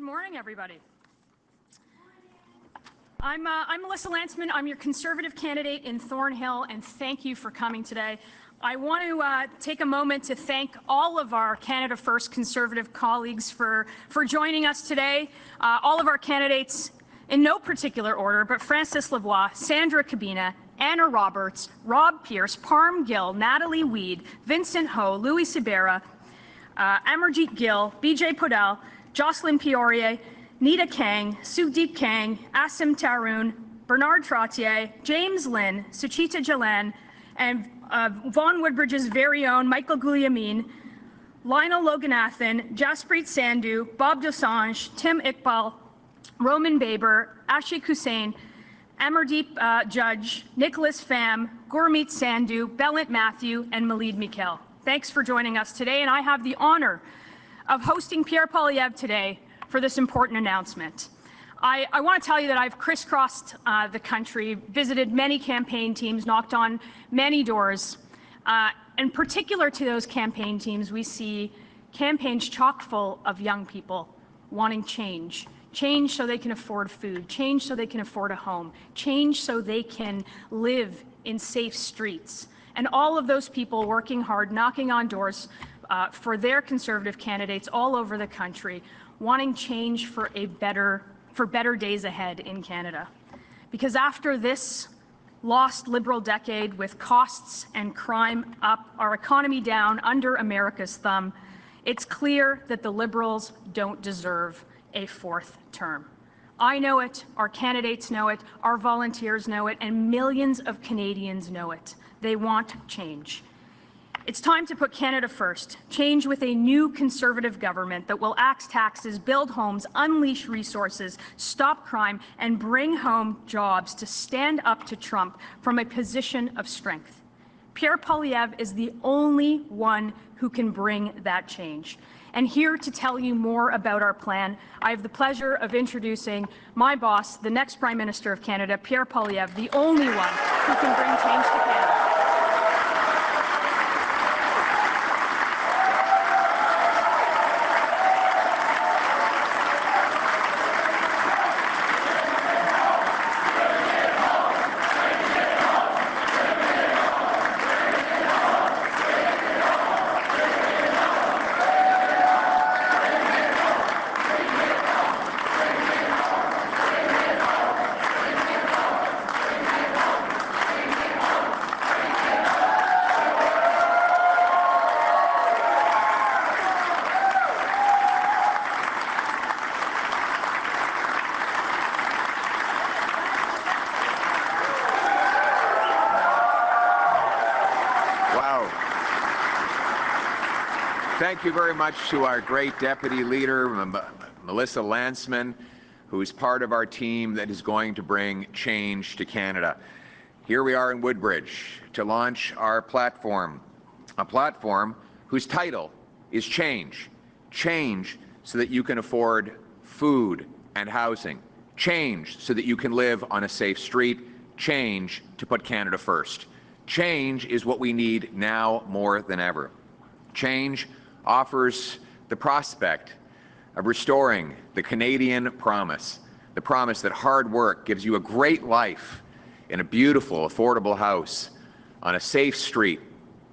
Good morning, everybody. I'm Melissa Lantsman. I'm your Conservative candidate in Thornhill, and thank you for coming today. I want to take a moment to thank all of our Canada First Conservative colleagues for joining us today. All of our candidates, in no particular order, but Francis Lavoie, Sandra Cabina, Anna Roberts, Rob Pierce, Parm Gill, Natalie Weed, Vincent Ho, Louis Sibera, Amarjeet Gill, BJ Podell, Jocelyn Peoria, Nita Kang, Sudeep Kang, Asim Tarun, Bernard Trottier, James Lynn, Suchita Jalan, and Vaughan Woodbridge's very own Michael Guliamin, Lionel Loganathan, Jaspreet Sandhu, Bob Dosanjh, Tim Iqbal, Roman Baber, Ashik Hussain, Amardeep Judge, Nicholas Pham, Gurmeet Sandhu, Bellant Matthew, and Malid Mikhail. Thanks for joining us today, and I have the honor of hosting Pierre Poilièvre today for this important announcement. I want to tell you that I've crisscrossed the country, visited many campaign teams, knocked on many doors. And particular to those campaign teams, we see campaigns chock full of young people wanting change. Change so they can afford food, change so they can afford a home, change so they can live in safe streets. And all of those people working hard, knocking on doors for their Conservative candidates all over the country, wanting change for better days ahead in Canada. Because after this lost Liberal decade with costs and crime up, our economy down under America's thumb, it's clear that the Liberals don't deserve a fourth term. I know it, our candidates know it, our volunteers know it, and millions of Canadians know it. They want change. It's time to put Canada first. Change with a new Conservative government that will axe taxes, build homes, unleash resources, stop crime, and bring home jobs to stand up to Trump from a position of strength. Pierre Poilièvre is the only one who can bring that change. And here to tell you more about our plan, I have the pleasure of introducing my boss, the next Prime Minister of Canada, Pierre Poilièvre, the only one who can bring change to Canada. Thank you very much to our great Deputy Leader, Melissa Lantsman, who is part of our team that is going to bring change to Canada. Here we are in Woodbridge to launch our platform, a platform whose title is Change. Change so that you can afford food and housing. Change so that you can live on a safe street. Change to put Canada first. Change is what we need now more than ever. Change offers the prospect of restoring the Canadian promise, the promise that hard work gives you a great life in a beautiful, affordable house on a safe street,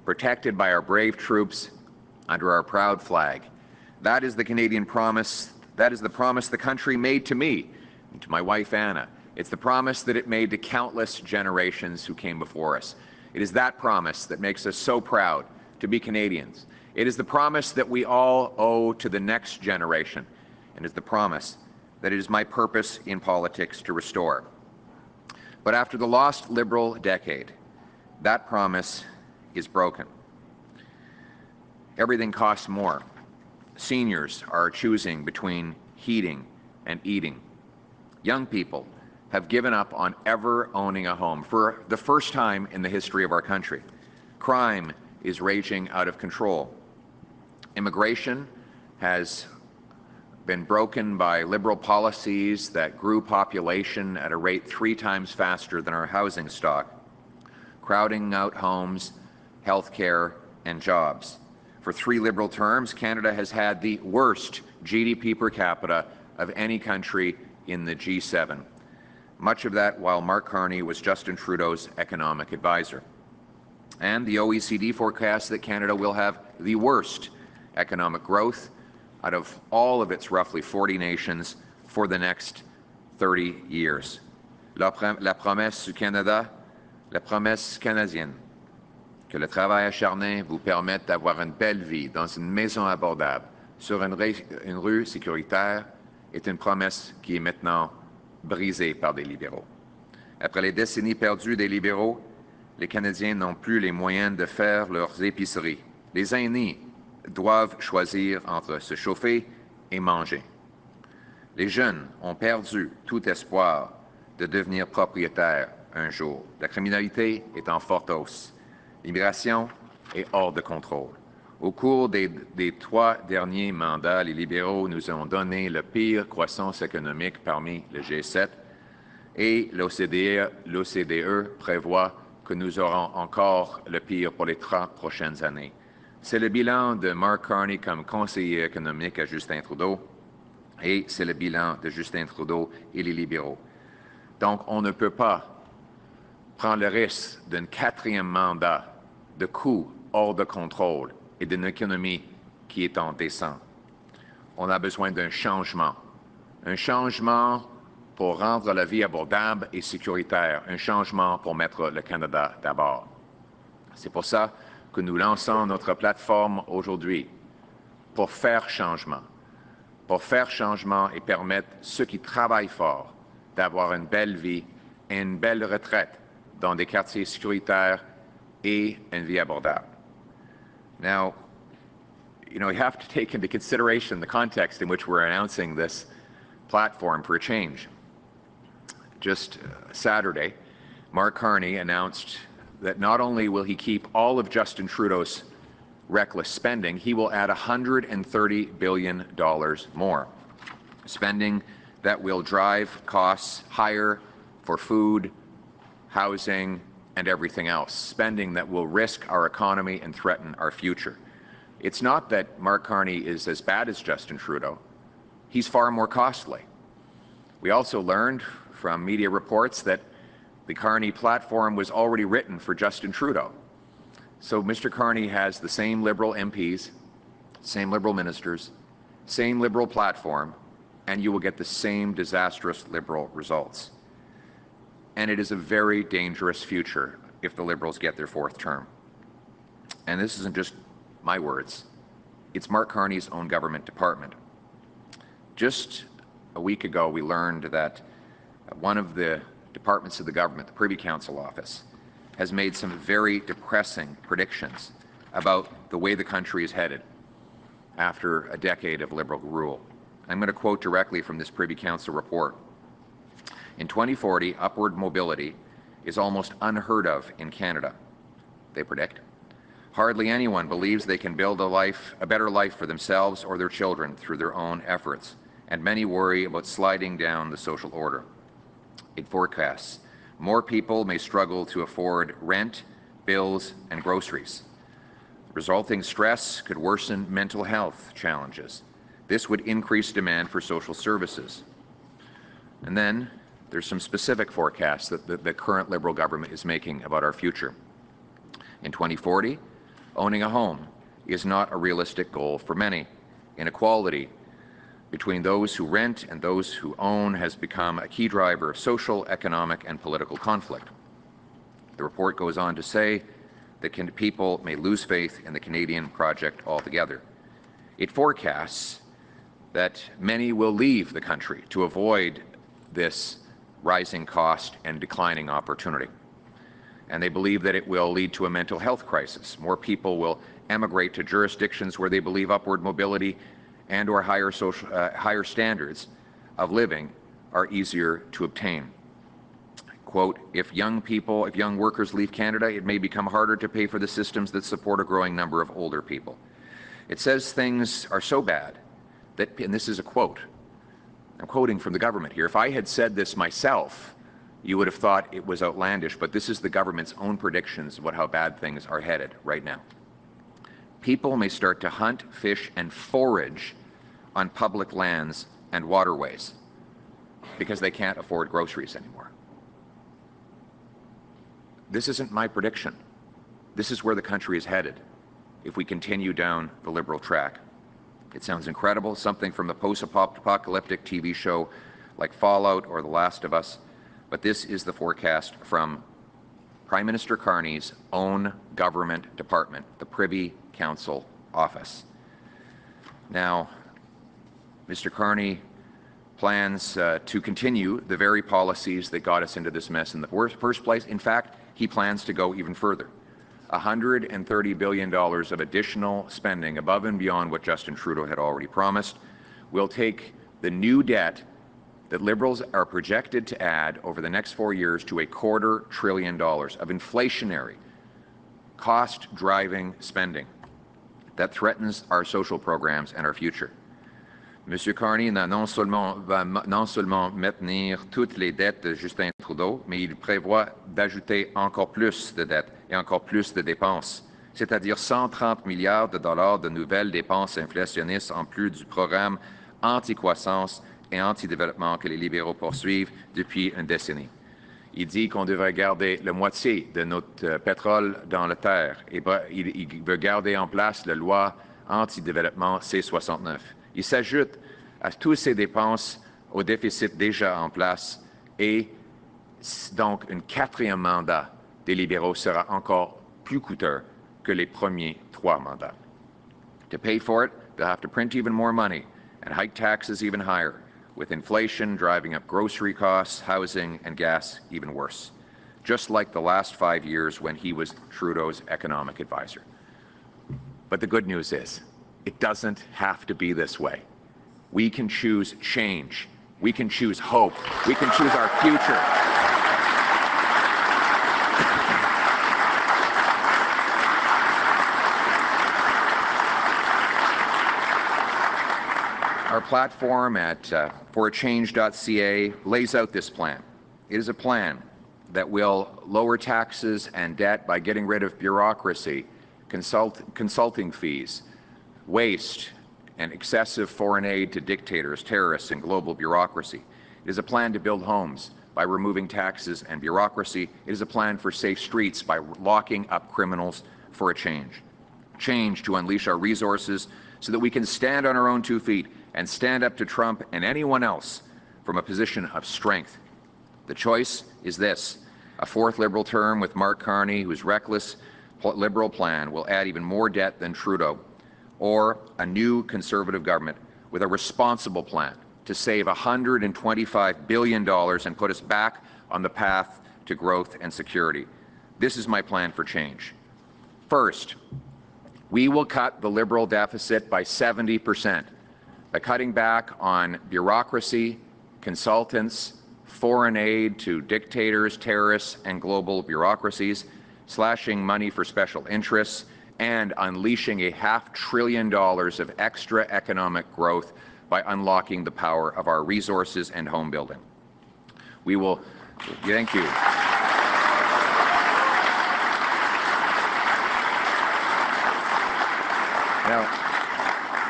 protected by our brave troops under our proud flag. That is the Canadian promise. That is the promise the country made to me and to my wife, Anna. It's the promise that it made to countless generations who came before us. It is that promise that makes us so proud to be Canadians. It is the promise that we all owe to the next generation, and is the promise that it is my purpose in politics to restore. But after the lost Liberal decade, that promise is broken. Everything costs more. Seniors are choosing between heating and eating. Young people have given up on ever owning a home for the first time in the history of our country. Crime is raging out of control. Immigration has been broken by Liberal policies that grew population at a rate 3 times faster than our housing stock, crowding out homes, health care, and jobs. For 3 Liberal terms, Canada has had the worst GDP per capita of any country in the G7. Much of that while Mark Carney was Justin Trudeau's economic advisor. And the OECD forecasts that Canada will have the worst economic growth out of all of its roughly 40 nations for the next 30 years. La promesse du Canada, la promesse canadienne, que le travail acharné vous permette d'avoir une belle vie dans une maison abordable sur une rue sécuritaire, est une promesse qui est maintenant brisée par des libéraux. Après les décennies perdues des libéraux, les Canadiens n'ont plus les moyens de faire leurs épiceries. Les aînés doivent choisir entre se chauffer et manger. Les jeunes ont perdu tout espoir de devenir propriétaires un jour. La criminalité est en forte hausse. L'immigration est hors de contrôle. Au cours des 3 derniers mandats, les libéraux nous ont donné la pire croissance économique parmi le G7 et l'OCDE prévoit que nous aurons encore le pire pour les 30 prochaines années. C'est le bilan de Mark Carney comme conseiller économique à Justin Trudeau et c'est le bilan de Justin Trudeau et les libéraux. Donc, on ne peut pas prendre le risque d'un 4e mandat de coûts hors de contrôle et d'une économie qui est en descente. On a besoin d'un changement pour rendre la vie abordable et sécuritaire, un changement pour mettre le Canada d'abord. C'est pour ça que nous lançons notre plateforme aujourd'hui, pour faire changement et permettre ceux qui travaillent fort d'avoir une belle vie et une belle retraite dans des quartiers sécuritaires et une vie abordable. Now, you have to take into consideration the context in which we're announcing this platform for a change. Just Saturday, Mark Carney announced that not only will he keep all of Justin Trudeau's reckless spending, he will add $130 billion more. Spending that will drive costs higher for food, housing, and everything else. Spending that will risk our economy and threaten our future. It's not that Mark Carney is as bad as Justin Trudeau. He's far more costly. We also learned from media reports that the Carney platform was already written for Justin Trudeau. So Mr. Carney has the same Liberal MPs, same Liberal ministers, same Liberal platform, and you will get the same disastrous Liberal results. And it is a very dangerous future if the Liberals get their 4th term. And this isn't just my words. It's Mark Carney's own government department. Just a week ago, we learned that one of the departments of the government, the Privy Council office, has made some very depressing predictions about the way the country is headed after a decade of Liberal rule. I'm going to quote directly from this Privy Council report. In 2040, upward mobility is almost unheard of in Canada, they predict. Hardly anyone believes they can build a better life for themselves or their children through their own efforts, and many worry about sliding down the social order. It forecasts more people may struggle to afford rent, bills, and groceries. Resulting stress could worsen mental health challenges. This would increase demand for social services. And then there's some specific forecasts that the current Liberal government is making about our future. In 2040, owning a home is not a realistic goal for many. Inequality between those who rent and those who own has become a key driver of social, economic, and political conflict. The report goes on to say that people may lose faith in the Canadian project altogether. It forecasts that many will leave the country to avoid this rising cost and declining opportunity. And they believe that it will lead to a mental health crisis. More people will emigrate to jurisdictions where they believe upward mobility and or higher standards of living are easier to obtain. Quote, if young workers leave Canada, it may become harder to pay for the systems that support a growing number of older people. It says things are so bad that, and this is a quote, I'm quoting from the government here, if I had said this myself, you would have thought it was outlandish, but this is the government's own predictions about how bad things are headed right now. People may start to hunt, fish, and forage on public lands and waterways because they can't afford groceries anymore. This isn't my prediction. This is where the country is headed if we continue down the Liberal track. It sounds incredible, something from the post-apocalyptic TV show like Fallout or The Last of Us, but this is the forecast from Prime Minister Carney's own government department, the Privy Council office. Now, Mr. Carney plans to continue the very policies that got us into this mess in the first place. In fact, he plans to go even further. $130 billion of additional spending above and beyond what Justin Trudeau had already promised will take the new debt that Liberals are projected to add over the next 4 years to $250 billion of inflationary, cost-driving spending that threatens our social programs and our future. M. Carney va non seulement maintenir toutes les dettes de Justin Trudeau, mais il prévoit d'ajouter encore plus de dettes et encore plus de dépenses, c'est-à-dire 130 milliards de dollars de nouvelles dépenses inflationnistes en plus du programme anti-croissance et anti-développement que les libéraux poursuivent depuis une décennie. Il dit qu'on devrait garder la moitié de notre pétrole dans la terre et il veut garder en place la loi anti-développement C-69. Il s'ajoute à toutes ces dépenses au déficit déjà en place et donc un quatrième mandat des libéraux sera encore plus coûteux que les premiers 3 mandats. To pay for it, they'll have to print even more money and hike taxes even higher, with inflation driving up grocery costs, housing, and gas even worse, just like the last 5 years when he was Trudeau's economic advisor. But the good news is, it doesn't have to be this way. We can choose change. We can choose hope. We can choose our future. Our platform at forachange.ca lays out this plan. It is a plan that will lower taxes and debt by getting rid of bureaucracy, consulting fees, waste, and excessive foreign aid to dictators, terrorists, and global bureaucracy. It is a plan to build homes by removing taxes and bureaucracy. It is a plan for safe streets by locking up criminals for a change. Change to unleash our resources so that we can stand on our own 2 feet and stand up to Trump and anyone else from a position of strength. The choice is this: a 4th Liberal term with Mark Carney, whose reckless Liberal plan will add even more debt than Trudeau, or a new Conservative government with a responsible plan to save $125 billion and put us back on the path to growth and security. This is my plan for change. First, we will cut the Liberal deficit by 70% by cutting back on bureaucracy, consultants, foreign aid to dictators, terrorists, and global bureaucracies, slashing money for special interests, and unleashing $500 billion of extra economic growth by unlocking the power of our resources and home building. We will, thank you. Now,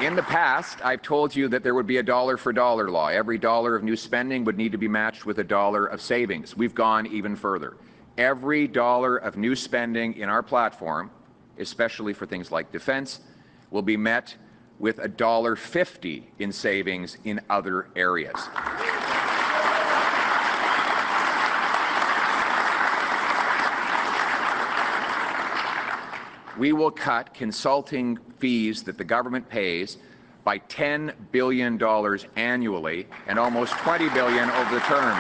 in the past, I've told you that there would be a dollar for dollar law. Every dollar of new spending would need to be matched with a dollar of savings. We've gone even further. Every dollar of new spending in our platform, especially for things like defense, will be met with $1.50 in savings in other areas. We will cut consulting fees that the government pays by $10 billion annually and almost $20 billion over the term.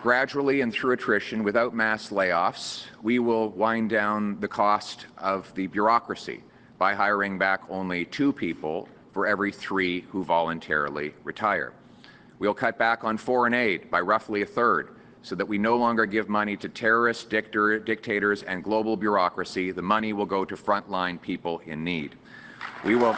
Gradually and through attrition, without mass layoffs, we will wind down the cost of the bureaucracy by hiring back only 2 people for every 3 who voluntarily retire. We'll cut back on foreign aid by roughly 1/3, so that we no longer give money to terrorists, dictators, and global bureaucracy. The money will go to frontline people in need. We will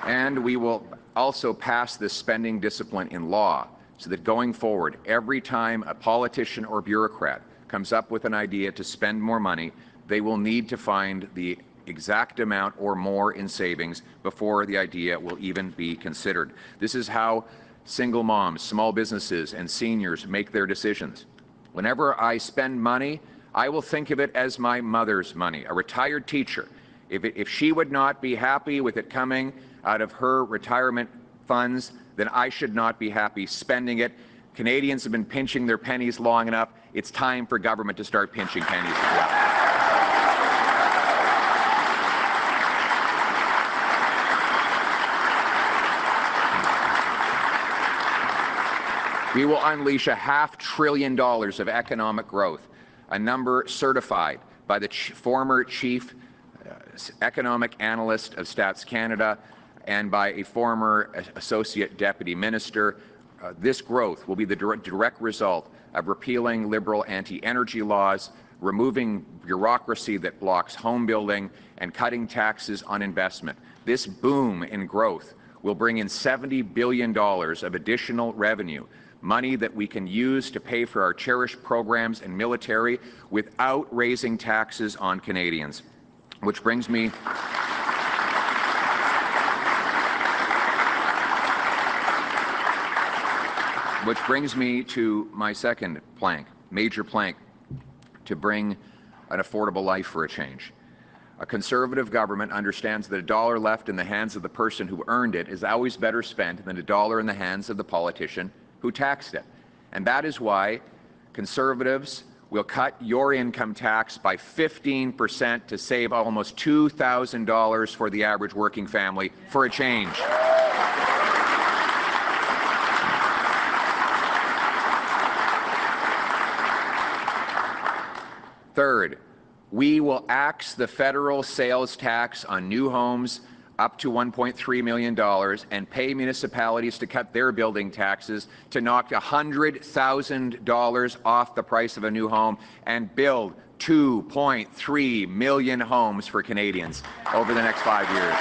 And we will also pass this spending discipline in law so that going forward, every time a politician or bureaucrat comes up with an idea to spend more money, they will need to find the exact amount or more in savings before the idea will even be considered. This is how single moms, small businesses, and seniors make their decisions. Whenever I spend money, I will think of it as my mother's money, a retired teacher. If she would not be happy with it coming out of her retirement funds, then I should not be happy spending it. Canadians have been pinching their pennies long enough. It's time for government to start pinching pennies as well. We will unleash $500 billion of economic growth, a number certified by the former chief economic analyst of Stats Canada and by a former associate deputy minister. This growth will be the direct result of repealing Liberal anti-energy laws, removing bureaucracy that blocks home building, and cutting taxes on investment. This boom in growth will bring in $70 billion of additional revenue, money that we can use to pay for our cherished programs and military without raising taxes on Canadians. Which brings me to my second plank, major plank, to bring an affordable life for a change. A Conservative government understands that a dollar left in the hands of the person who earned it is always better spent than a dollar in the hands of the politician who taxed it. And that is why Conservatives will cut your income tax by 15% to save almost $2,000 for the average working family for a change. Third, we will axe the federal sales tax on new homes up to $1.3 million and pay municipalities to cut their building taxes to knock $100,000 off the price of a new home and build 2.3 million homes for Canadians over the next 5 years.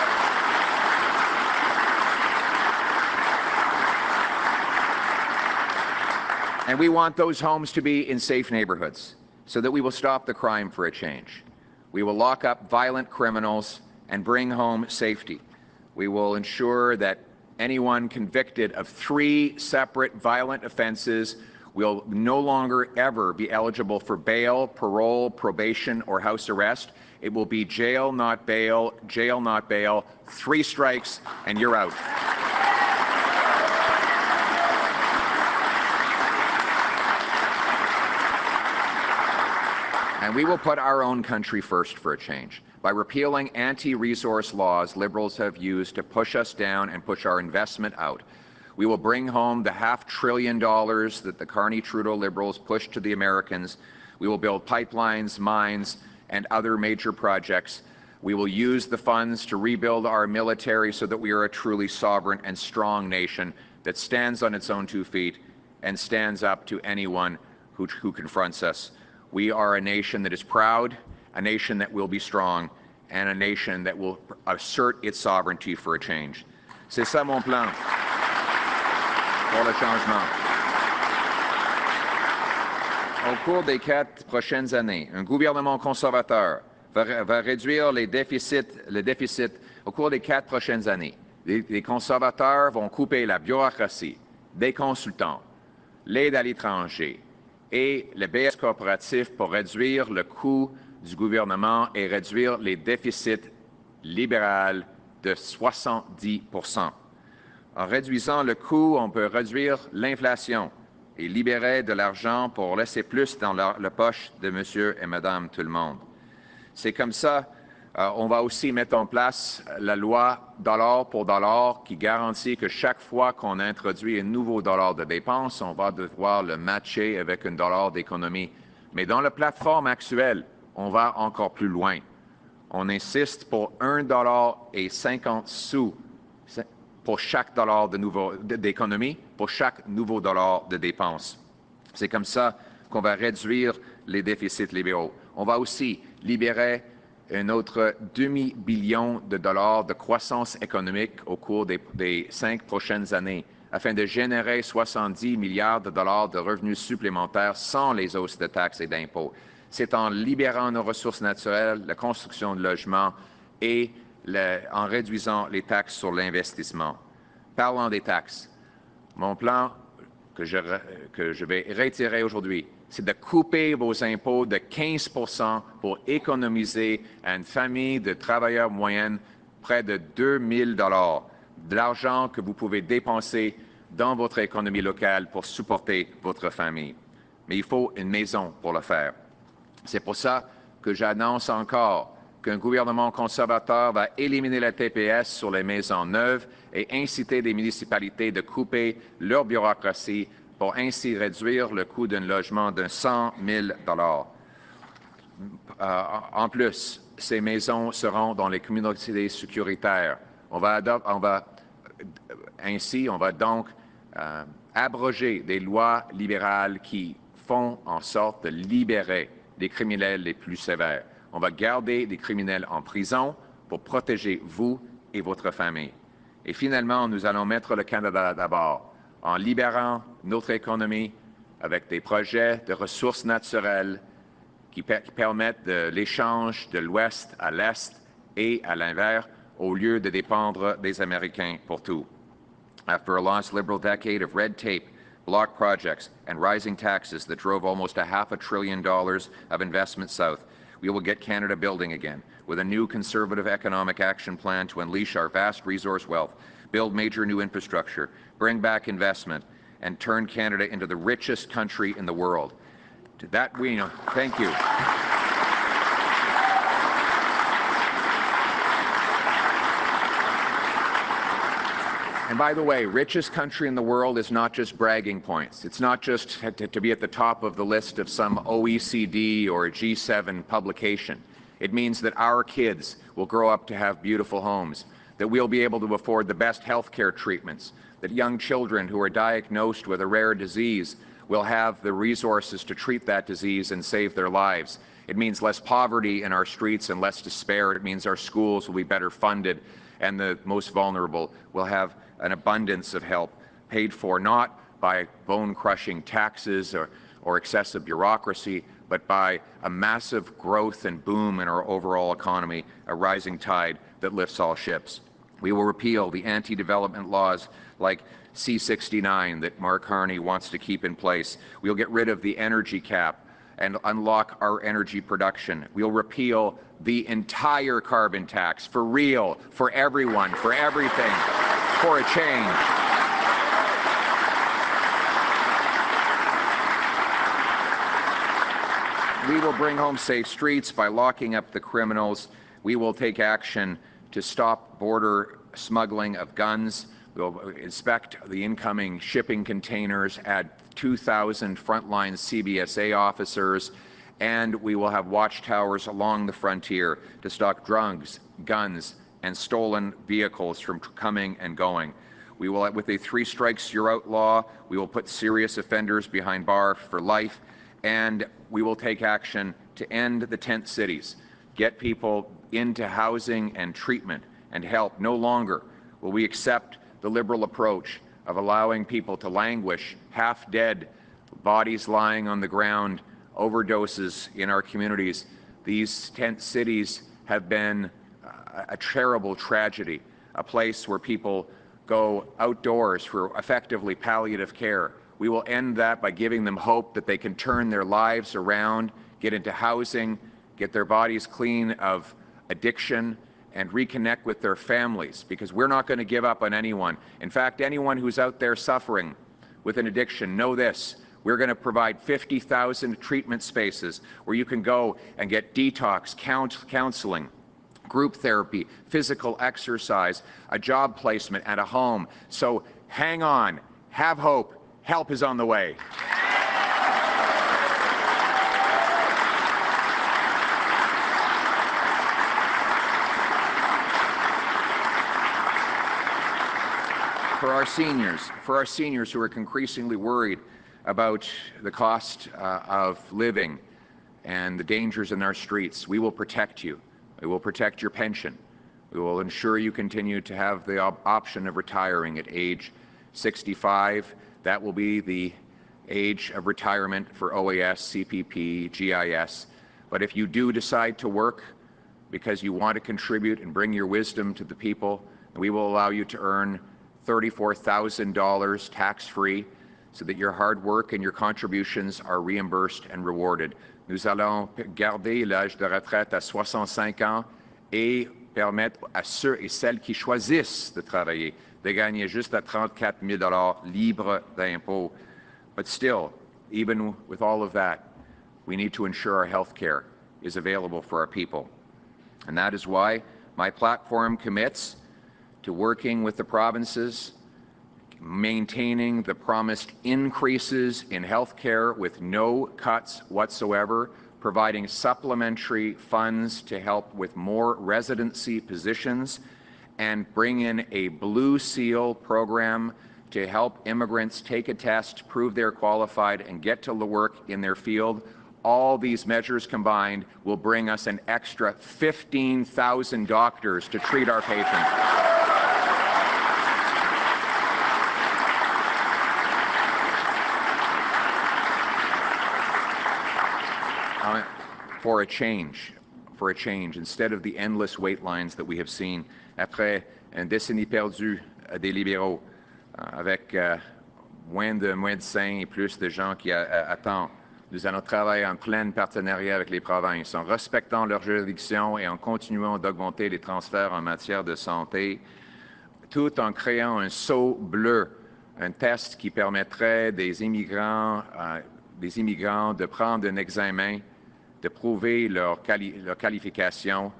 And we want those homes to be in safe neighborhoods so that we will stop the crime for a change. We will lock up violent criminals and bring home safety. We will ensure that anyone convicted of 3 separate violent offenses will no longer ever be eligible for bail, parole, probation, or house arrest. It will be jail, not bail, jail, not bail, 3 strikes, and you're out. And we will put our own country first for a change. By repealing anti-resource laws Liberals have used to push us down and push our investment out, we will bring home the $500 billion that the Carney-Trudeau Liberals pushed to the Americans. We will build pipelines, mines, and other major projects. We will use the funds to rebuild our military so that we are a truly sovereign and strong nation that stands on its own 2 feet and stands up to anyone who confronts us. We are a nation that is proud, a nation that will be strong, and a nation that will assert its sovereignty for a change. C'est ça mon plan pour le changement. Au cours des 4 prochaines années, un gouvernement conservateur va réduire le déficit. Au cours des 4 prochaines années, les conservateurs vont couper la bureaucratie, des consultants, l'aide à l'étranger et les baisses corporatifs pour réduire le coût du gouvernement et réduire les déficits libérales de 70%. En réduisant le coût, on peut réduire l'inflation et libérer de l'argent pour laisser plus dans la poche de monsieur et madame tout le monde. C'est comme ça, on va aussi mettre en place la loi dollar pour dollar qui garantit que chaque fois qu'on introduit un nouveau dollar de dépenses, on va devoir le matcher avec un dollar d'économie. Mais dans la plateforme actuelle, on va encore plus loin. On insiste pour $1,50 pour chaque dollar d'économie, pour chaque nouveau dollar de dépenses. C'est comme ça qu'on va réduire les déficits libéraux. On va aussi libérer un autre demi-billion de dollars de croissance économique au cours des 5 prochaines années afin de générer 70 milliards de dollars de revenus supplémentaires sans les hausses de taxes et d'impôts. C'est en libérant nos ressources naturelles, la construction de logements et en réduisant les taxes sur l'investissement. Parlant des taxes, mon plan que je vais réitérer aujourd'hui, c'est de couper vos impôts de 15 % pour économiser à une famille de travailleurs moyennes près de 2 000 $, de l'argent que vous pouvez dépenser dans votre économie locale pour supporter votre famille. Mais il faut une maison pour le faire. C'est pour ça que j'annonce encore qu'un gouvernement conservateur va éliminer la TPS sur les maisons neuves et inciter les municipalités de couper leur bureaucratie pour ainsi réduire le coût d'un logement de 100 000 $. En plus, ces maisons seront dans les communautés sécuritaires. On va donc abroger des lois libérales qui font en sorte de libérer les criminels les plus sévères. On va garder des criminels en prison pour protéger vous et votre famille. Et finalement, nous allons mettre le Canada d'abord en libérant notre économie avec des projets de ressources naturelles qui permettent l'échange de l'Ouest à l'Est et à l'inverse au lieu de dépendre des Américains pour tout. After a lost liberal decade of red tape, block projects, and rising taxes that drove almost $500 billion of investment south, we will get Canada building again with a new conservative economic action plan to unleash our vast resource wealth, build major new infrastructure, bring back investment, and turn Canada into the richest country in the world. To that we know. Thank you. And by the way, richest country in the world is not just bragging points. It's not just to be at the top of the list of some OECD or G7 publication. It means that our kids will grow up to have beautiful homes, that we'll be able to afford the best health care treatments, that young children who are diagnosed with a rare disease will have the resources to treat that disease and save their lives. It means less poverty in our streets and less despair. It means our schools will be better funded and the most vulnerable will have an abundance of help paid for not by bone-crushing taxes or excessive bureaucracy, but by a massive growth and boom in our overall economy, a rising tide that lifts all ships. We will repeal the anti-development laws like C-69 that Mark Carney wants to keep in place. We'll get rid of the energy cap and unlock our energy production. We'll repeal the entire carbon tax for real, for everyone, for everything, for a change. We will bring home safe streets by locking up the criminals. We will take action to stop border smuggling of guns. We'll inspect the incoming shipping containers, add 2,000 frontline CBSA officers, and we will have watchtowers along the frontier to stop drugs, guns, and stolen vehicles from coming and going. We will, with a 3 strikes you're out law, we will put serious offenders behind bars for life, and we will take action to end the tent cities, get people into housing and treatment and help. No longer will we accept the Liberal approach of allowing people to languish, half dead, bodies lying on the ground, overdoses in our communities. These tent cities have been a terrible tragedy, a place where people go outdoors for effectively palliative care. We will end that by giving them hope that they can turn their lives around, get into housing, get their bodies clean of addiction, and reconnect with their families, because we're not going to give up on anyone. In fact, anyone who's out there suffering with an addiction, know this: we're going to provide 50,000 treatment spaces where you can go and get detox, counseling, group therapy, physical exercise, a job placement, and a home. So hang on, have hope, help is on the way. For our seniors who are increasingly worried about the cost of living and the dangers in our streets, we will protect you. We will protect your pension. We will ensure you continue to have the option of retiring at age 65. That will be the age of retirement for OAS, CPP, GIS. But if you do decide to work because you want to contribute and bring your wisdom to the people, we will allow you to earn $34,000 tax-free so that your hard work and your contributions are reimbursed and rewarded. Nous allons garder l'âge de retraite à 65 ans et permettre à ceux et celles qui choisissent de travailler de gagner juste à 34 000 libres d'impôts. But still, even with all of that, we need to ensure our health care is available for our people. And that is why my platform commits to working with the provinces, maintaining the promised increases in health care with no cuts whatsoever, providing supplementary funds to help with more residency positions, and bring in a Blue Seal program to help immigrants take a test, prove they're qualified, and get to work in their field. All these measures combined will bring us an extra 15,000 doctors to treat our patients. For a change, instead of the endless wait lines that we have seen après une décennie perdue des libéraux, avec moins de médecins et plus de gens qui attendent. Nous allons travailler en plein partenariat avec les provinces, en respectant leurs juridictions et en continuant d'augmenter les transferts en matière de santé, tout en créant un sceau bleu, un test qui permettrait des immigrants de prendre un examen, de prouver leur qualification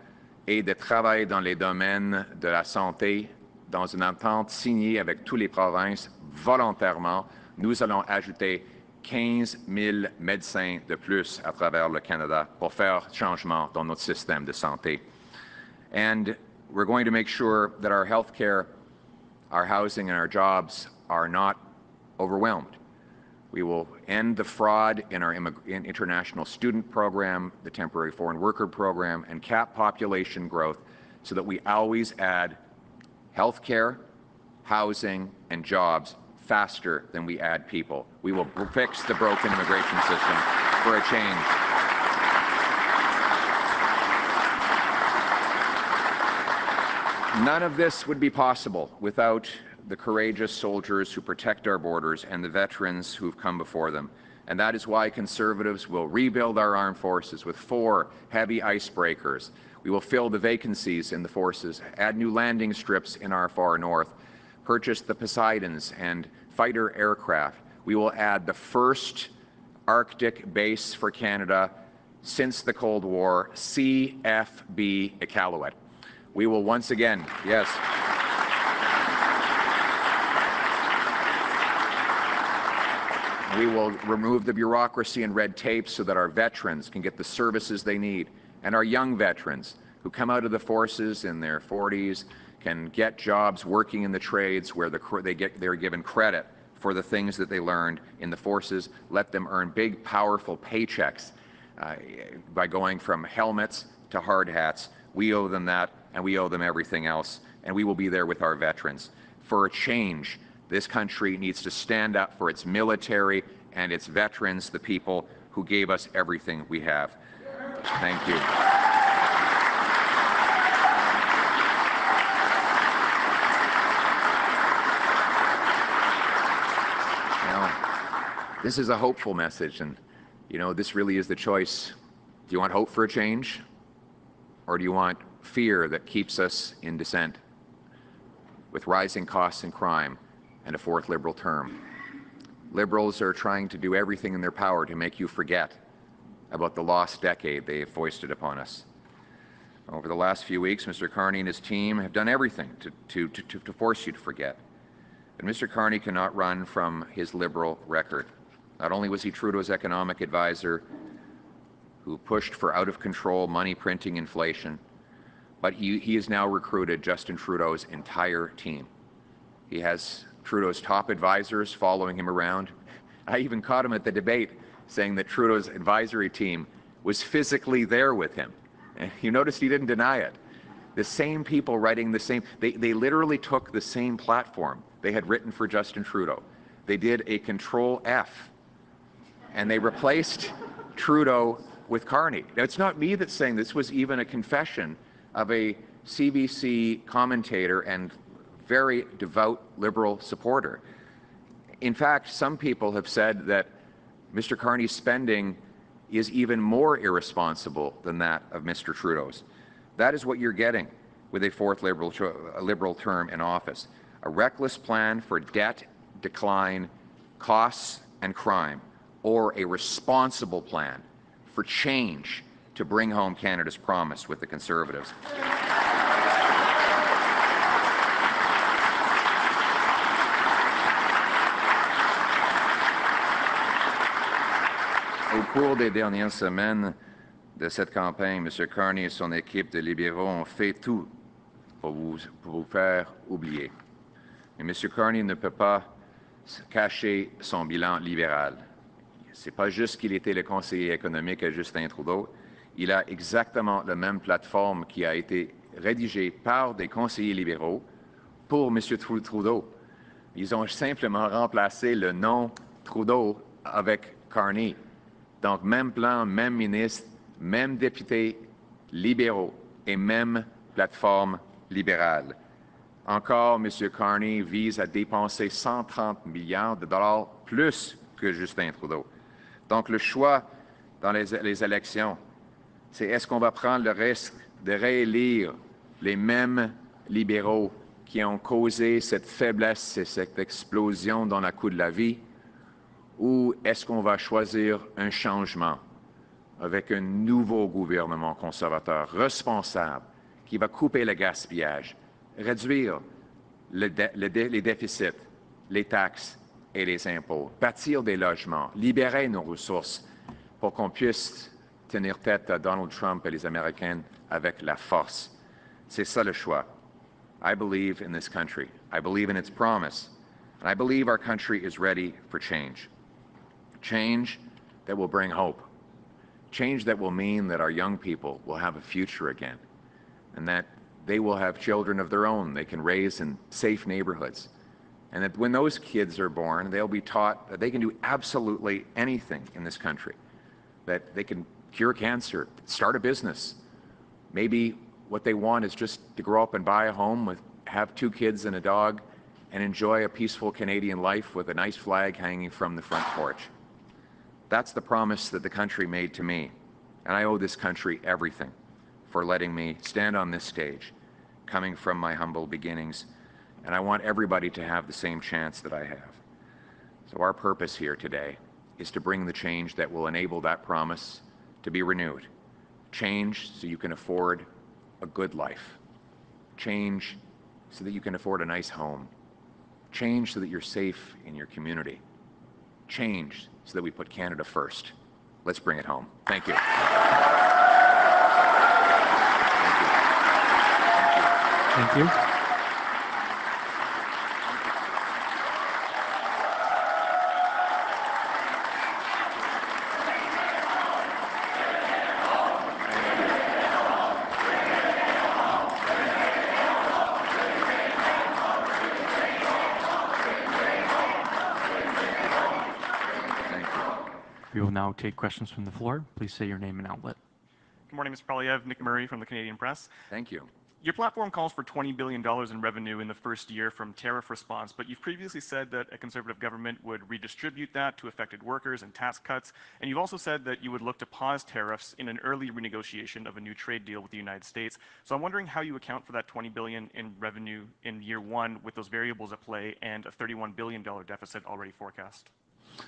et de travailler dans les domaines de la santé dans une entente signée avec toutes les provinces volontairement. Nous allons ajouter 15 000 médecins de plus à travers le Canada pour faire changement dans notre système de santé. And we're going to make sure that our health care, our housing, and our jobs are not overwhelmed. We will end the fraud in our international student program, the temporary foreign worker program, and cap population growth so that we always add health care, housing, and jobs faster than we add people. We will fix the broken immigration system for a change. None of this would be possible without the courageous soldiers who protect our borders and the veterans who've come before them. And that is why Conservatives will rebuild our armed forces with 4 heavy icebreakers. We will fill the vacancies in the forces, add new landing strips in our far north, purchase the Poseidons and fighter aircraft. We will add the first Arctic base for Canada since the Cold War, CFB Iqaluit. We will once again, yes. We will remove the bureaucracy and red tape so that our veterans can get the services they need, and our young veterans who come out of the forces in their 40s can get jobs working in the trades where they're given credit for the things that they learned in the forces. Let them earn big, powerful paychecks by going from helmets to hard hats. We owe them that, and we owe them everything else, and we will be there with our veterans. For a change, this country needs to stand up for its military and its veterans, the people who gave us everything we have. Thank you. Now, this is a hopeful message, and this really is the choice. Do you want hope for a change, or do you want fear that keeps us in dissent with rising costs and crime and a 4th Liberal term? Liberals are trying to do everything in their power to make you forget about the lost decade they have foisted upon us. Over the last few weeks, Mr. Carney and his team have done everything to force you to forget. But Mr. Carney cannot run from his Liberal record. Not only was he Trudeau's economic advisor who pushed for out-of-control money-printing inflation, but he has now recruited Justin Trudeau's entire team. He has Trudeau's top advisors following him around. I even caught him at the debate saying that Trudeau's advisory team was physically there with him. And you noticed he didn't deny it. The same people writing the same, they literally took the same platform they had written for Justin Trudeau. They did a Control F, and they replaced Trudeau with Carney. Now, it's not me that's saying this was even a confession of a CBC commentator and very devout Liberal supporter. In fact, some people have said that Mr. Carney's spending is even more irresponsible than that of Mr. Trudeau's. That is what you're getting with a fourth Liberal term in office. A reckless plan for debt, decline, costs, and crime, or a responsible plan for change to bring home Canada's promise with the Conservatives. Au cours des dernières semaines de cette campagne, M. Carney et son équipe de libéraux ont fait tout pour vous faire oublier. Mais M. Carney ne peut pas cacher son bilan libéral. Ce n'est pas juste qu'il était le conseiller économique à Justin Trudeau, il a exactement la même plateforme qui a été rédigée par des conseillers libéraux pour M. Trudeau. Ils ont simplement remplacé le nom Trudeau avec Carney. Donc, même plan, même ministre, même député libéraux et même plateforme libérale. Encore, M. Carney vise à dépenser 130 milliards de dollars plus que Justin Trudeau. Donc, le choix dans les élections, c'est est-ce qu'on va prendre le risque de réélire les mêmes libéraux qui ont causé cette faiblesse et cette explosion dans le coût de la vie, ou est-ce qu'on va choisir un changement avec un nouveau gouvernement conservateur responsable qui va couper le gaspillage, réduire les déficits, les taxes et les impôts, bâtir des logements, libérer nos ressources pour qu'on puisse tenir tête à Donald Trump et les Américains avec la force. C'est ça le choix. I believe in this country. I believe in its promise. And I believe our country is ready for change. Change that will bring hope. Change that will mean that our young people will have a future again, and that they will have children of their own they can raise in safe neighborhoods. And that when those kids are born, they'll be taught that they can do absolutely anything in this country. That they can cure cancer, start a business. Maybe what they want is just to grow up and buy a home, have 2 kids and a dog, and enjoy a peaceful Canadian life with a nice flag hanging from the front porch. That's the promise that the country made to me, and I owe this country everything for letting me stand on this stage, coming from my humble beginnings, and I want everybody to have the same chance that I have. So our purpose here today is to bring the change that will enable that promise to be renewed. Change so you can afford a good life. Change so that you can afford a nice home. Change so that you're safe in your community. Change so that we put Canada first. Let's bring it home. Thank you. Thank you. We will now take questions from the floor. Please say your name and outlet. Good morning, Mr. Poilièvre. Nick Murray from the Canadian Press. Thank you. Your platform calls for $20 billion in revenue in the first year from tariff response, but you've previously said that a Conservative government would redistribute that to affected workers and tax cuts, and you've also said that you would look to pause tariffs in an early renegotiation of a new trade deal with the United States. So I'm wondering how you account for that $20 billion in revenue in year one with those variables at play and a $31 billion deficit already forecast.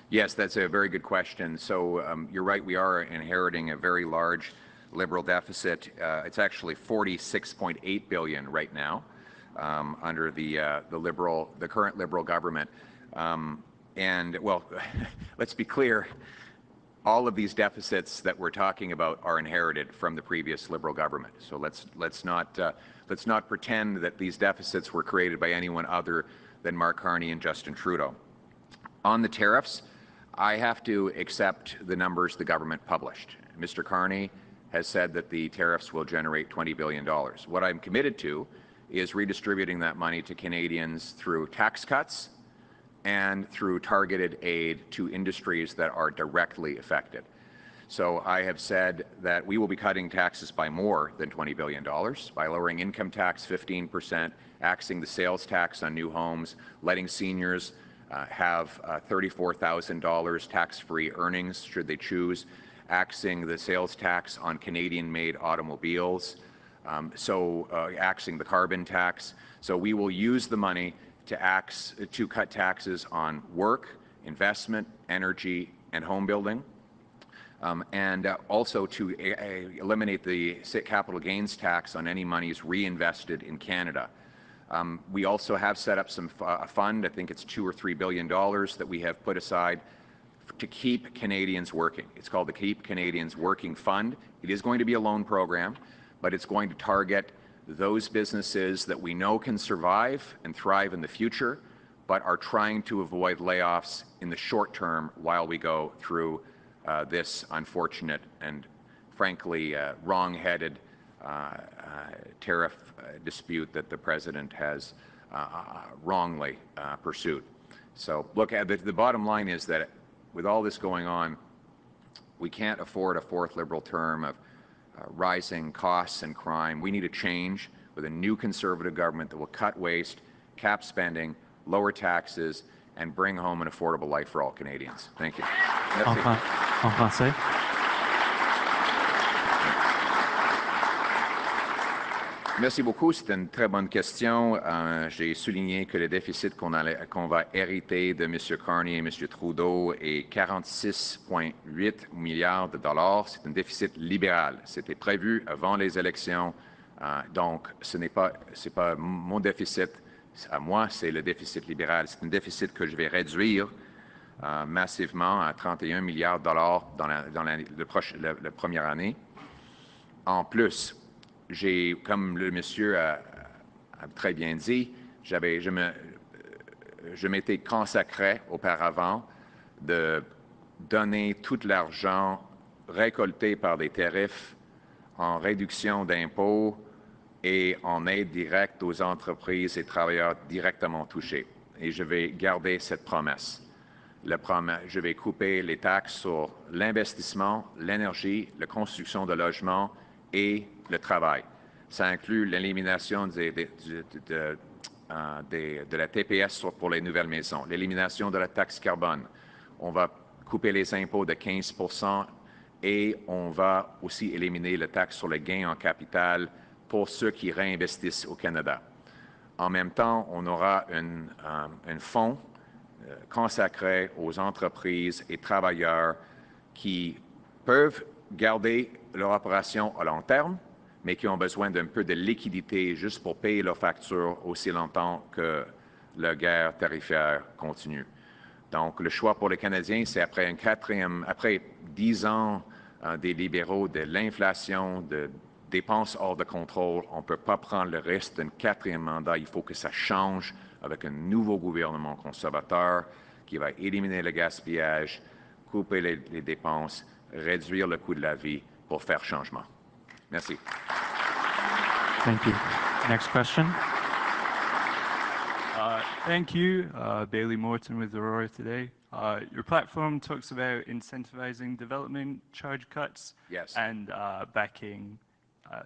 Yes, that's a very good question. So you're right, we are inheriting a very large Liberal deficit. It's actually $46.8 billion right now under the current Liberal government. And well, let's be clear, all of these deficits that we're talking about are inherited from the previous Liberal government. So let's not pretend that these deficits were created by anyone other than Mark Carney and Justin Trudeau. On the tariffs, I have to accept the numbers the government published. Mr. Carney has said that the tariffs will generate $20 billion. What I'm committed to is redistributing that money to Canadians through tax cuts and through targeted aid to industries that are directly affected. So I have said that we will be cutting taxes by more than $20 billion by lowering income tax 15%, axing the sales tax on new homes, letting seniors have $34,000 tax-free earnings should they choose, axing the sales tax on Canadian-made automobiles, axing the carbon tax. So we will use the money to cut taxes on work, investment, energy, and home building, and also to eliminate the capital gains tax on any monies reinvested in Canada. We also have set up a fund, I think it's $2 or $3 billion that we have put aside to keep Canadians working. It's called the Keep Canadians Working Fund. It is going to be a loan program, but it's going to target those businesses that we know can survive and thrive in the future, but are trying to avoid layoffs in the short term while we go through this unfortunate and frankly wrong-headed tariff dispute that the President has wrongly pursued. So look, the bottom line is that with all this going on, we can't afford a fourth Liberal term of rising costs and crime. We need a change with a new Conservative government that will cut waste, cap spending, lower taxes, and bring home an affordable life for all Canadians. Thank you. En français. Merci beaucoup. C'est une très bonne question. J'ai souligné que le déficit qu'on va hériter de M. Carney et M. Trudeau est 46,8 milliards de dollars. C'est un déficit libéral. C'était prévu avant les élections. Donc, ce n'est pas mon déficit à moi, c'est le déficit libéral. C'est un déficit que je vais réduire massivement à 31 milliards de dollars dans la première année. En plus, comme le monsieur a très bien dit, je m'étais consacré auparavant de donner tout l'argent récolté par des tarifs en réduction d'impôts et en aide directe aux entreprises et travailleurs directement touchés. Et je vais garder cette promesse. Je vais couper les taxes sur l'investissement, l'énergie, la construction de logements et le travail. Ça inclut l'élimination de la TPS pour les nouvelles maisons, l'élimination de la taxe carbone. On va couper les impôts de 15% et on va aussi éliminer la taxe sur les gains en capital pour ceux qui réinvestissent au Canada. En même temps, on aura un fonds consacré aux entreprises et travailleurs qui peuvent garder leur opération à long terme, mais qui ont besoin d'un peu de liquidité juste pour payer leurs factures aussi longtemps que la guerre tarifaire continue. Donc, le choix pour les Canadiens, c'est après 10 ans des libéraux, de l'inflation, de dépenses hors de contrôle, on ne peut pas prendre le risque d'un quatrième mandat. Il faut que ça change avec un nouveau gouvernement conservateur qui va éliminer le gaspillage, couper les dépenses, réduire le coût de la vie pour faire changement. Merci. Thank you. Next question. Thank you. Bailey Morton with Aurora today. Your platform talks about incentivizing development charge cuts and backing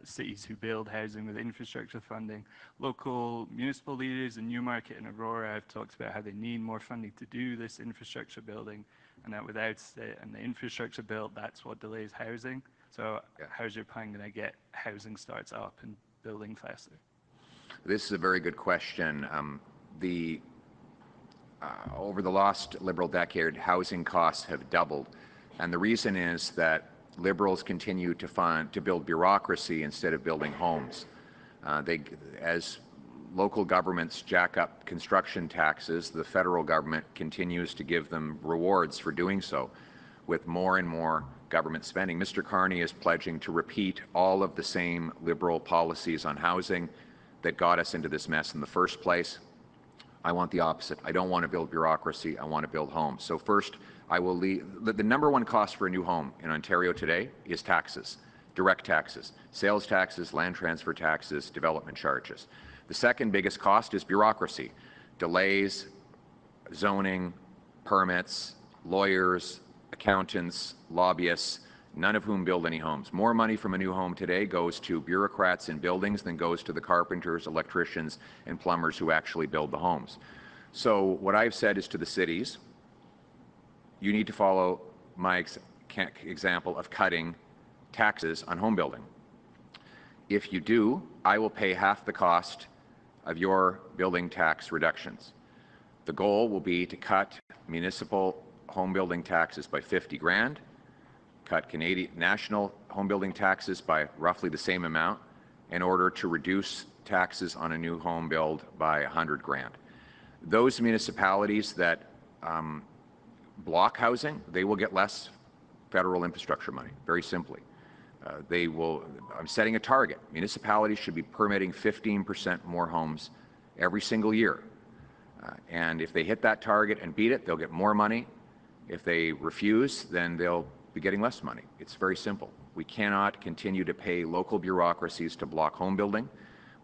cities who build housing with infrastructure funding. Local municipal leaders in Newmarket and Aurora have talked about how they need more funding to do this infrastructure building, and that without the infrastructure built, that's what delays housing. So how's your plan going to get housing starts up and building faster? This is a very good question. Over the last Liberal decade, housing costs have doubled, and the reason is that Liberals continue to build bureaucracy instead of building homes. As local governments jack up construction taxes, the federal government continues to give them rewards for doing so with more and more government spending. Mr. Carney is pledging to repeat all of the same Liberal policies on housing that got us into this mess in the first place. I want the opposite. I don't want to build bureaucracy. I want to build homes. So first, I will leave. The number one cost for a new home in Ontario today is taxes, direct taxes, sales taxes, land transfer taxes, development charges. The second biggest cost is bureaucracy, delays, zoning, permits, lawyers, accountants, lobbyists, none of whom build any homes. More money from a new home today goes to bureaucrats in buildings than goes to the carpenters, electricians, and plumbers who actually build the homes. So what I've said is to the cities, you need to follow my example of cutting taxes on home building. If you do, I will pay half the cost of your building tax reductions. The goal will be to cut municipal home building taxes by 50 grand, cut Canadian national home building taxes by roughly the same amount in order to reduce taxes on a new home build by 100 grand. Those municipalities that block housing, they will get less federal infrastructure money, very simply. I'm setting a target. Municipalities should be permitting 15% more homes every single year. And if they hit that target and beat it, they'll get more money. If they refuse, then they'll be getting less money. It's very simple. We cannot continue to pay local bureaucracies to block home building.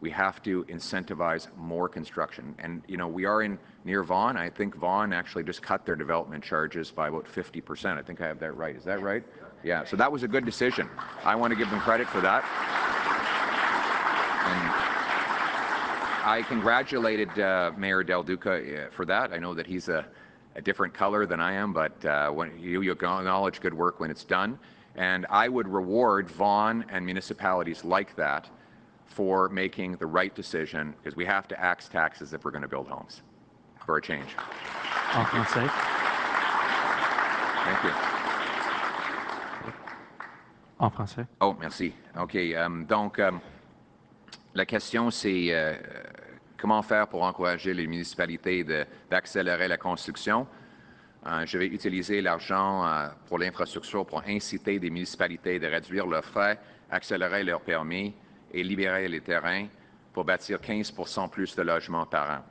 We have to incentivize more construction. And, you know, we are near Vaughan. I think Vaughan actually just cut their development charges by about 50%. I think I have that right. Is that right? Yeah, so that was a good decision. I want to give them credit for that. And I congratulated Mayor Del Duca for that. I know that he's a different color than I am, but when you acknowledge good work when it's done. And I would reward Vaughan and municipalities like that for making the right decision, because we have to axe taxes if we're going to build homes for a change. En français. Thank you. En français. Oh, merci. OK. Donc, la question, c'est comment faire pour encourager les municipalités d'accélérer la construction. Je vais utiliser l'argent pour l'infrastructure pour inciter des municipalités de réduire leurs frais, accélérer leurs permis et libérer les terrains pour bâtir 15% plus de logements par an.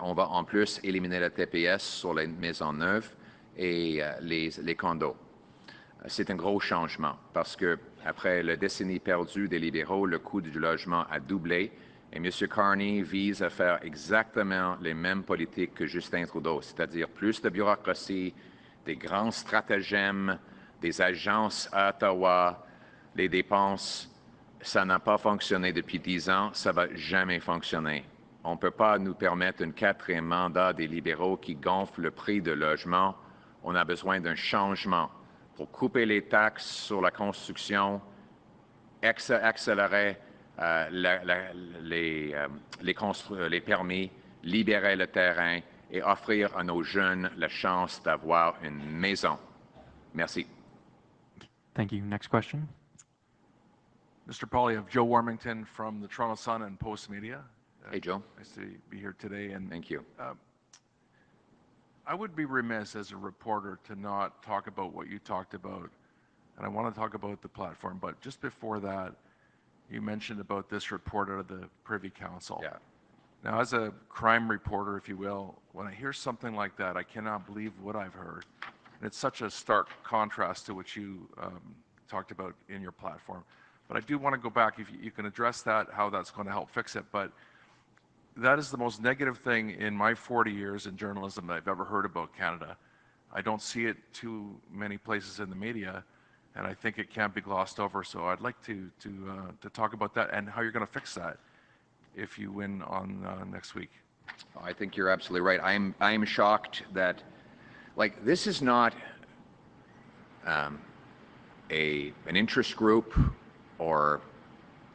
On va en plus éliminer la TPS sur les maisons neuves et les condos. C'est un gros changement parce que après la décennie perdue des libéraux, le coût du logement a doublé et M. Carney vise à faire exactement les mêmes politiques que Justin Trudeau, c'est-à-dire plus de bureaucratie, des grands stratagèmes, des agences à Ottawa, les dépenses. Ça n'a pas fonctionné depuis 10 ans, ça ne va jamais fonctionner. On ne peut pas nous permettre un 4e mandat des libéraux qui gonfle le prix de logement. On a besoin d'un changement pour couper les taxes sur la construction, accélérer les permis, libérer le terrain et offrir à nos jeunes la chance d'avoir une maison. Merci. Thank you. Next question. Mr. Poilièvre, Joe Warmington from the Toronto Sun and Post Media. Hey, Joe. Nice to be here today. And thank you. I would be remiss as a reporter to not talk about what you talked about, and I want to talk about the platform, but just before that, you mentioned about this report out of the Privy Council. Yeah. Now, as a crime reporter, if you will, when I hear something like that, I cannot believe what I've heard. And it's such a stark contrast to what you talked about in your platform. But I do want to go back, if you can address that, how that's going to help fix it. But that is the most negative thing in my 40 years in journalism that I've ever heard about Canada. I don't see it too many places in the media, and I think it can't be glossed over. So I'd like to talk about that and how you're going to fix that if you win on next week. I think you're absolutely right. I'm shocked that, like, this is not an interest group or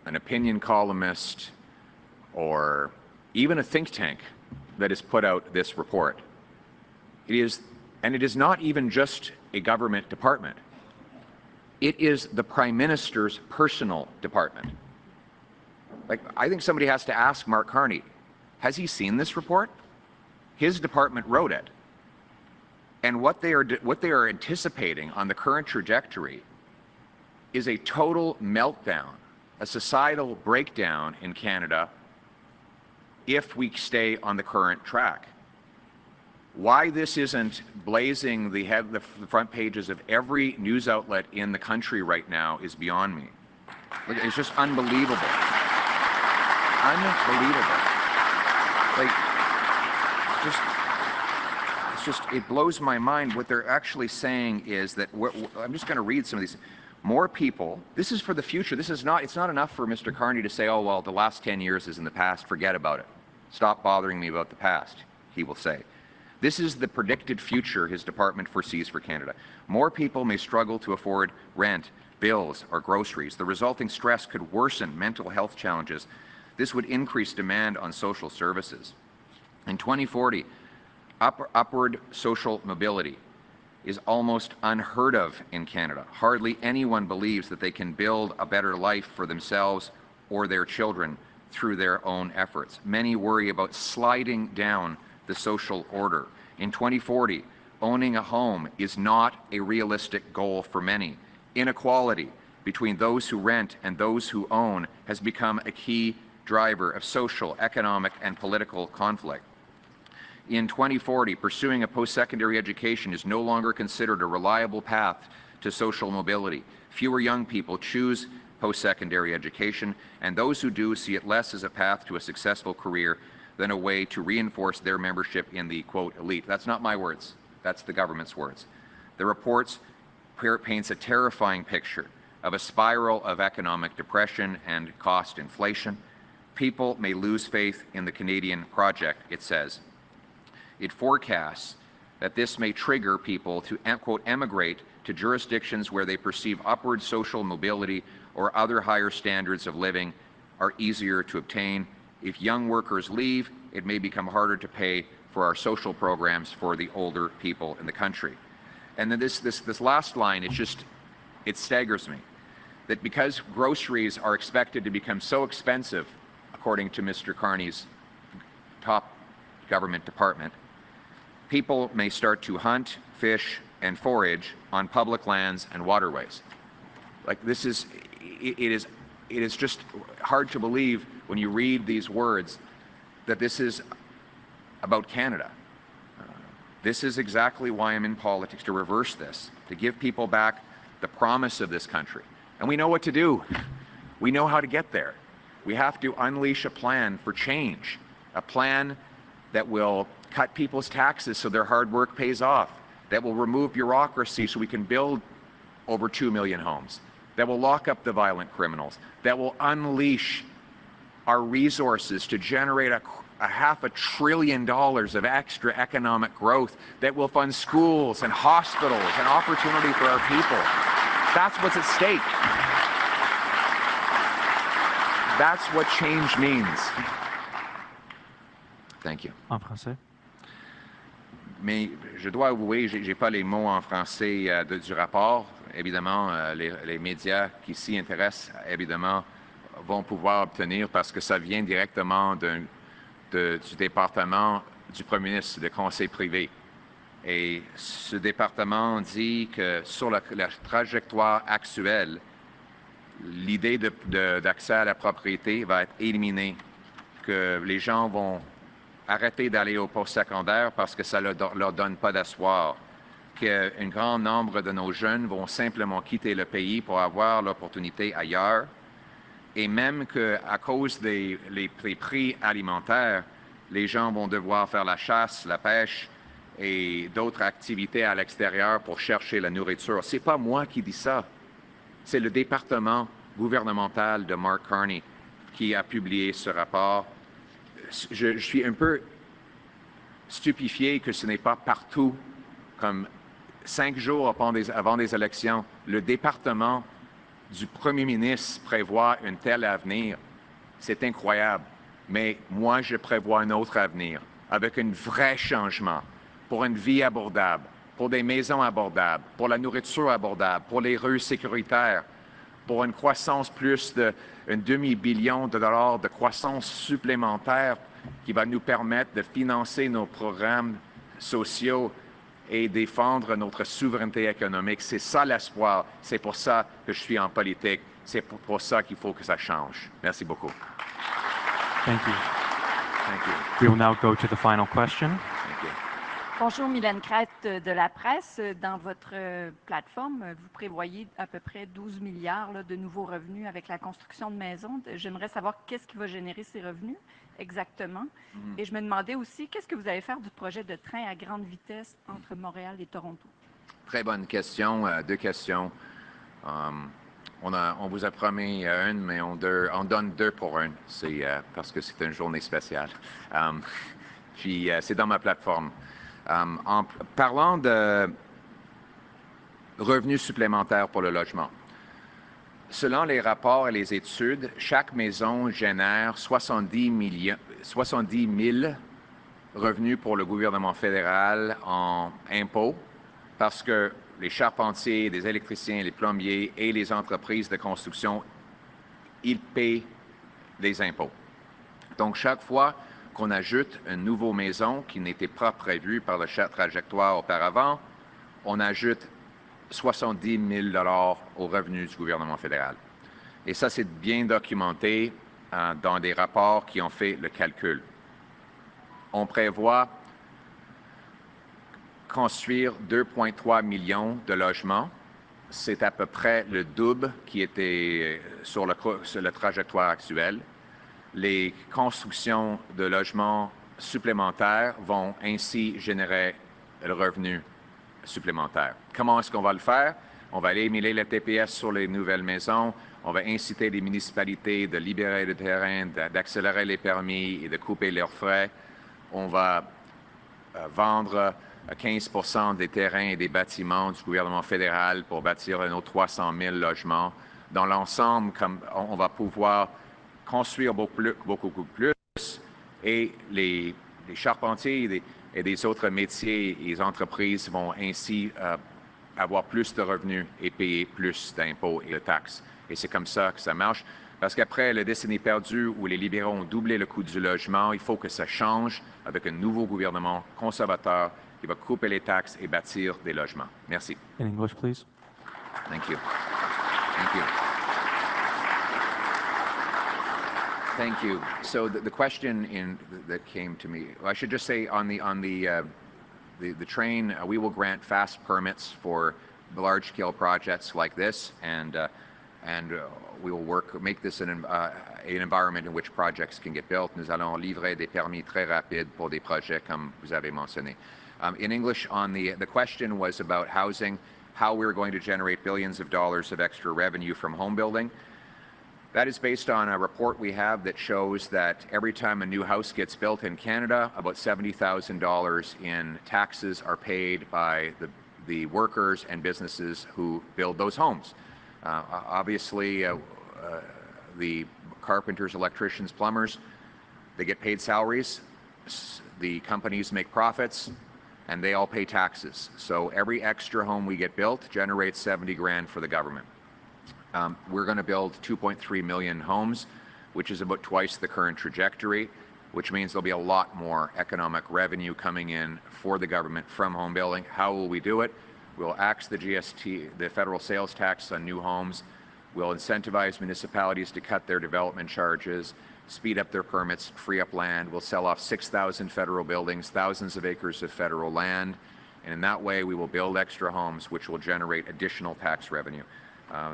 an opinion columnist or even a think tank that has put out this report. It is not even just a government department. It is the Prime Minister's personal department. Like, I think somebody has to ask Mark Carney, has he seen this report? His department wrote it. And what they are anticipating on the current trajectory is a total meltdown, a societal breakdown in Canada if we stay on the current track. Why this isn't blazing the front pages of every news outlet in the country right now is beyond me. It's just unbelievable. unbelievable. Like, it blows my mind. What they're actually saying is that, I'm just going to read some of these. More people, this is for the future. It's not enough for Mr. Carney to say, oh, well, the last 10 years is in the past, forget about it. Stop bothering me about the past, he will say. This is the predicted future his department foresees for Canada. More people may struggle to afford rent, bills, or groceries. The resulting stress could worsen mental health challenges. This would increase demand on social services. In 2040, upward social mobility is almost unheard of in Canada. Hardly anyone believes that they can build a better life for themselves or their children through their own efforts. Many worry about sliding down the social order. In 2040, owning a home is not a realistic goal for many. Inequality between those who rent and those who own has become a key driver of social, economic, and political conflict. In 2040, pursuing a post-secondary education is no longer considered a reliable path to social mobility. Fewer young people choose post-secondary education, and those who do see it less as a path to a successful career than a way to reinforce their membership in the, quote, elite. That's not my words. That's the government's words. The report paints a terrifying picture of a spiral of economic depression and cost inflation. People may lose faith in the Canadian project, it says. It forecasts that this may trigger people to, quote, emigrate to jurisdictions where they perceive upward social mobility or other higher standards of living are easier to obtain. If young workers leave, it may become harder to pay for our social programs for the older people in the country. And then this last line, it staggers me, that because groceries are expected to become so expensive, according to Mr. Carney's top government department, people may start to hunt, fish, and forage on public lands and waterways. Like, it is just hard to believe when you read these words that this is about Canada. This is exactly why I'm in politics, to reverse this, to give people back the promise of this country. And we know what to do. We know how to get there. We have to unleash a plan for change, a plan that will cut people's taxes so their hard work pays off, that will remove bureaucracy so we can build over 2 million homes, that will lock up the violent criminals, that will unleash our resources to generate a $500 billion of extra economic growth, that will fund schools and hospitals and opportunity for our people. That's what's at stake. That's what change means. Thank you. En français. Mais je dois avouer, j'ai pas les mots en français du rapport. Évidemment, les médias qui s'y intéressent, évidemment, vont pouvoir obtenir parce que ça vient directement du département du Premier ministre, du Conseil privé. Et ce département dit que sur la trajectoire actuelle, l'idée d'accès à la propriété va être éliminée, que les gens vont arrêter d'aller au post-secondaire parce que ça ne leur donne pas d'espoir, qu'un grand nombre de nos jeunes vont simplement quitter le pays pour avoir l'opportunité ailleurs, et même qu'à cause des prix alimentaires, les gens vont devoir faire la chasse, la pêche et d'autres activités à l'extérieur pour chercher la nourriture. Ce n'est pas moi qui dis ça. C'est le département gouvernemental de Mark Carney qui a publié ce rapport. Je suis un peu stupéfié que ce n'est pas partout, comme 5 jours avant des élections, le département du Premier ministre prévoit un tel avenir. C'est incroyable. Mais moi, je prévois un autre avenir, avec un vrai changement, pour une vie abordable, pour des maisons abordables, pour la nourriture abordable, pour les rues sécuritaires, pour une croissance plus de $1 demi-billion de croissance supplémentaire qui va nous permettre de financer nos programmes sociaux et défendre notre souveraineté économique. C'est ça l'espoir. C'est pour ça que je suis en politique. C'est pour ça qu'il faut que ça change. Merci beaucoup. Thank you. Thank you. We will now go to the final question. Thank you. Bonjour, Mylène Crête de la presse. Dans votre plateforme, vous prévoyez à peu près 12 milliards de nouveaux revenus avec la construction de maisons. J'aimerais savoir qu'est-ce qui va générer ces revenus exactement. Et je me demandais aussi, qu'est-ce que vous allez faire du projet de train à grande vitesse entre Montréal et Toronto? Très bonne question. Deux questions. On vous a promis une, mais on donne deux pour une. C'est parce que c'est une journée spéciale. Puis c'est dans ma plateforme. En parlant de revenus supplémentaires pour le logement, selon les rapports et les études, chaque maison génère 70 000 revenus pour le gouvernement fédéral en impôts, parce que les charpentiers, les électriciens, les plombiers et les entreprises de construction, ils paient les impôts. Donc, chaque fois qu'on ajoute une nouvelle maison qui n'était pas prévue par la trajectoire auparavant, on ajoute 70 000 $ aux revenus du gouvernement fédéral. Et ça, c'est bien documenté dans des rapports qui ont fait le calcul. On prévoit construire 2,3 millions de logements. C'est à peu près le double qui était sur la trajectoire actuelle. Les constructions de logements supplémentaires vont ainsi générer le revenu supplémentaire. Comment est-ce qu'on va le faire? On va éliminer le TPS sur les nouvelles maisons. On va inciter les municipalités de libérer le terrain, d'accélérer les permis et de couper leurs frais. On va vendre 15% des terrains et des bâtiments du gouvernement fédéral pour bâtir un autre 300 000 logements. Dans l'ensemble, on va pouvoir construire beaucoup plus, et les charpentiers et des autres métiers et les entreprises vont ainsi avoir plus de revenus et payer plus d'impôts et de taxes. Et c'est comme ça que ça marche, parce qu'après la décennie perdue où les libéraux ont doublé le coût du logement, il faut que ça change avec un nouveau gouvernement conservateur qui va couper les taxes et bâtir des logements. Merci. In English, please. Thank you. Thank you. Thank you. So the question that came to me, I should just say on the train, we will grant fast permits for large-scale projects like this, and we will make this an environment in which projects can get built. Nous allons livrer des permis très rapides pour des projets comme vous avez mentionné. In English, the question was about housing, how we're going to generate billions of dollars of extra revenue from home building. That is based on a report we have that shows that every time a new house gets built in Canada, about $70,000 in taxes are paid by the workers and businesses who build those homes. Obviously, the carpenters, electricians, plumbers, they get paid salaries. The companies make profits, and they all pay taxes. So every extra home we get built generates 70 grand for the government. We're going to build 2.3 million homes, which is about twice the current trajectory, which means there'll be a lot more economic revenue coming in for the government from home building. How will we do it? We'll axe the GST, the federal sales tax on new homes. We'll incentivize municipalities to cut their development charges, speed up their permits, free up land. We'll sell off 6,000 federal buildings, thousands of acres of federal land, and in that way we will build extra homes, which will generate additional tax revenue.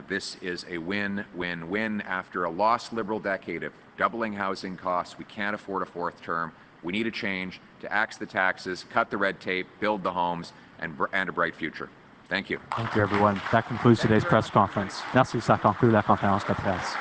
This is a win-win-win after a lost Liberal decade of doubling housing costs. We can't afford a fourth term. We need a change to axe the taxes, cut the red tape, build the homes, and a bright future. Thank you. Thank you, everyone. That concludes today's press conference. Merci, ça conclut la conférence de presse.